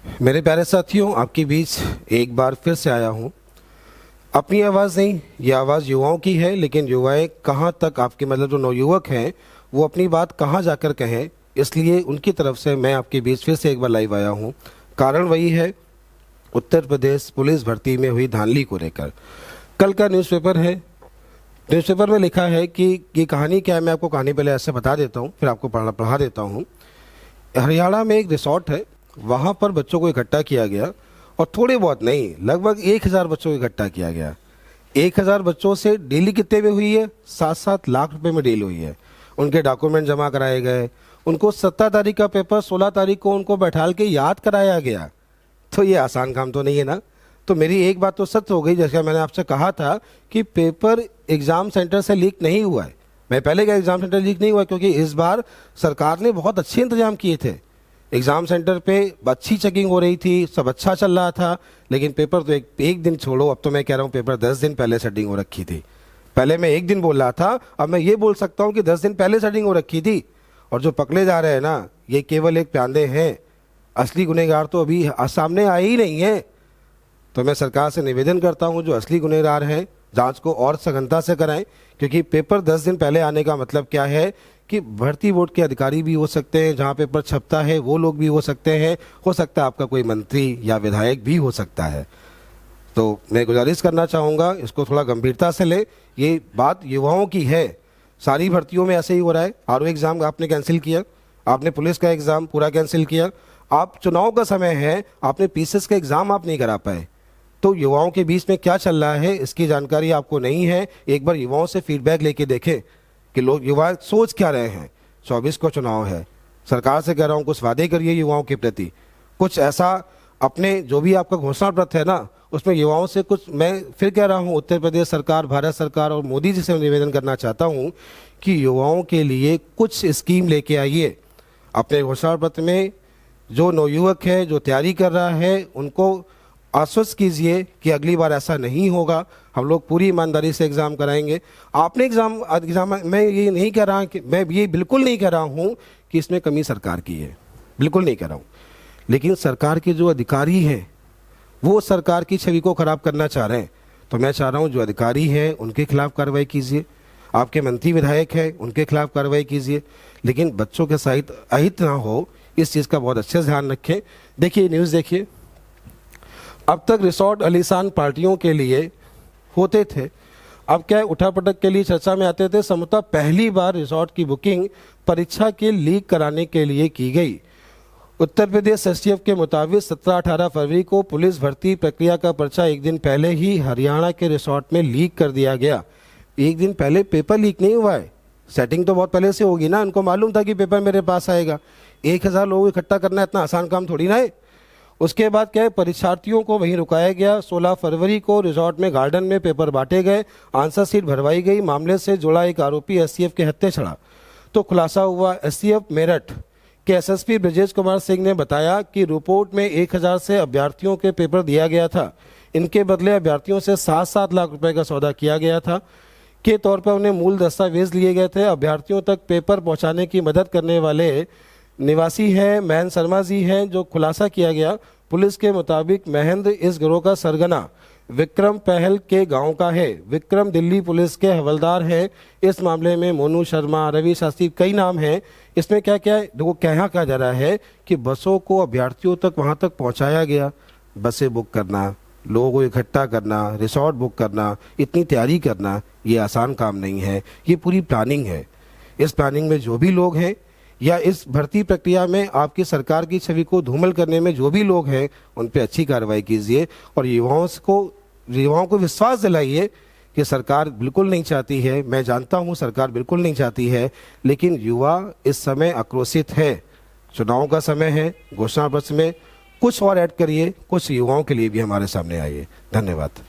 मेरे प्यारे साथियों, आपके बीच एक बार फिर से आया हूँ। अपनी आवाज़ नहीं, ये आवाज़ युवाओं की है, लेकिन युवाएं कहाँ तक, आपके मतलब जो नवयुवक हैं वो अपनी बात कहाँ जाकर कहें, इसलिए उनकी तरफ से मैं आपके बीच फिर से एक बार लाइव आया हूँ। कारण वही है, उत्तर प्रदेश पुलिस भर्ती में हुई धांधली को लेकर। कल का न्यूज़पेपर है, न्यूज़पेपर में लिखा है कि ये कहानी क्या है। मैं आपको कहानी पहले ऐसे बता देता हूँ, फिर आपको पढ़ा देता हूँ। हरियाणा में एक रिसोर्ट है, वहाँ पर बच्चों को इकट्ठा किया गया, और थोड़े बहुत नहीं, लगभग 1000 बच्चों को इकट्ठा किया गया। 1000 बच्चों से डील कितने में हुई है? 7-7 लाख रुपए में डील हुई है। उनके डॉक्यूमेंट जमा कराए गए, उनको 17 तारीख का पेपर 16 तारीख को उनको बैठाल के याद कराया गया। तो ये आसान काम तो नहीं है ना। तो मेरी एक बात तो सच हो गई, जैसा मैंने आपसे कहा था कि पेपर एग्ज़ाम सेंटर से लीक नहीं हुआ है। मैं पहले का एग्ज़ाम सेंटर लीक नहीं हुआ, क्योंकि इस बार सरकार ने बहुत अच्छे इंतजाम किए थे। एग्ज़ाम सेंटर पे अच्छी चेकिंग हो रही थी, सब अच्छा चल रहा था। लेकिन पेपर तो एक दिन छोड़ो, अब तो मैं कह रहा हूँ पेपर 10 दिन पहले सेटिंग हो रखी थी। पहले मैं एक दिन बोल रहा था, अब मैं ये बोल सकता हूँ कि 10 दिन पहले सेटिंग हो रखी थी। और जो पकड़े जा रहे हैं ना, ये केवल एक प्यादे हैं, असली गुनहगार तो अभी सामने आए ही नहीं है। तो मैं सरकार से निवेदन करता हूं, जो असली गुनहगार हैं जांच को और सघनता से कराएं, क्योंकि पेपर 10 दिन पहले आने का मतलब क्या है कि भर्ती बोर्ड के अधिकारी भी हो सकते हैं, जहां पेपर छपता है वो लोग भी हो सकते हैं, हो सकता है आपका कोई मंत्री या विधायक भी हो सकता है। तो मैं गुजारिश करना चाहूँगा, इसको थोड़ा गंभीरता से ले। ये बात युवाओं की है, सारी भर्तियों में ऐसे ही हो रहा है। आरओ एग्ज़ाम आपने कैंसिल किया, आपने पुलिस का एग्ज़ाम पूरा कैंसिल किया, आप चुनाव का समय है, आपने पीसीएस का एग्ज़ाम आप नहीं करा पाए। तो युवाओं के बीच में क्या चल रहा है, इसकी जानकारी आपको नहीं है। एक बार युवाओं से फीडबैक लेके देखें कि लोग युवा सोच क्या रहे हैं। 24 को चुनाव है, सरकार से कह रहा हूँ कुछ वादे करिए युवाओं के प्रति, कुछ ऐसा अपने जो भी आपका घोषणा पत्र है ना, उसमें युवाओं से कुछ, मैं फिर कह रहा हूँ उत्तर प्रदेश सरकार, भारत सरकार और मोदी जी से निवेदन करना चाहता हूँ कि युवाओं के लिए कुछ स्कीम लेके आइए। अपने घोषणा पत्र में जो नवयुवक है, जो तैयारी कर रहा है, उनको आश्वस्त कीजिए कि अगली बार ऐसा नहीं होगा, हम लोग पूरी ईमानदारी से एग्ज़ाम कराएंगे। आपने एग्ज़ाम मैं ये नहीं कह रहा कि, मैं ये बिल्कुल नहीं कह रहा हूँ कि इसमें कमी सरकार की है, बिल्कुल नहीं कह रहा हूँ। लेकिन सरकार के जो अधिकारी हैं वो सरकार की छवि को ख़राब करना चाह रहे हैं। तो मैं चाह रहा हूँ जो अधिकारी हैं उनके खिलाफ़ कार्रवाई कीजिए, आपके मंत्री विधायक हैं उनके खिलाफ़ कार्रवाई कीजिए, लेकिन बच्चों के साथ अहित ना हो, इस चीज़ का बहुत अच्छे से ध्यान रखें। देखिए न्यूज़ देखिए, अब तक रिसोर्ट आलीशान पार्टियों के लिए होते थे, अब क्या है उठापटक के लिए चर्चा में आते थे। समूहतः पहली बार रिसोर्ट की बुकिंग परीक्षा के लीक कराने के लिए की गई। उत्तर प्रदेश एसटीएफ के मुताबिक 17-18 फरवरी को पुलिस भर्ती प्रक्रिया का पर्चा एक दिन पहले ही हरियाणा के रिसोर्ट में लीक कर दिया गया। एक दिन पहले पेपर लीक नहीं हुआ है, सेटिंग तो बहुत पहले से होगी ना। उनको मालूम था कि पेपर मेरे पास आएगा। 1000 लोग इकट्ठा करना इतना आसान काम थोड़ी ना है। उसके बाद क्या है, परीक्षार्थियों को वहीं रुकाया गया। 16 फरवरी को रिसोर्ट में गार्डन में पेपर बांटे गए, आंसर शीट भरवाई गई। मामले से जुड़ा एक आरोपी एसटीएफ के हत्थे चढ़ा तो खुलासा हुआ। एसटीएफ मेरठ के एसएसपी ब्रजेश कुमार सिंह ने बताया कि रिपोर्ट में 1000 से अभ्यर्थियों के पेपर दिया गया था। इनके बदले अभ्यर्थियों से 7-7 लाख रुपए का सौदा किया गया था के तौर पर उन्हें मूल दस्तावेज लिए गए थे। अभ्यर्थियों तक पेपर पहुंचाने की मदद करने वाले निवासी हैं महेंद्र शर्मा जी हैं, जो खुलासा किया गया। पुलिस के मुताबिक महेंद्र इस गिरोह का सरगना विक्रम पहल के गांव का है। विक्रम दिल्ली पुलिस के हवलदार हैं। इस मामले में मोनू शर्मा, रवि शास्त्री, कई नाम हैं। इसमें क्या क्या है, देखो क्या कहा जा रहा है कि बसों को अभ्यर्थियों तक वहां तक पहुंचाया गया। बसें बुक करना, लोगों को इकट्ठा करना, रिसोर्ट बुक करना, इतनी तैयारी करना, ये आसान काम नहीं है। ये पूरी प्लानिंग है। इस प्लानिंग में जो भी लोग हैं, या इस भर्ती प्रक्रिया में आपकी सरकार की छवि को धूमिल करने में जो भी लोग हैं, उन पे अच्छी कार्रवाई कीजिए और युवाओं को विश्वास दिलाइए कि सरकार बिल्कुल नहीं चाहती है। मैं जानता हूं सरकार बिल्कुल नहीं चाहती है, लेकिन युवा इस समय आक्रोशित है। चुनाव का समय है, घोषणा पत्र में कुछ और ऐड करिए, कुछ युवाओं के लिए भी हमारे सामने आइए। धन्यवाद।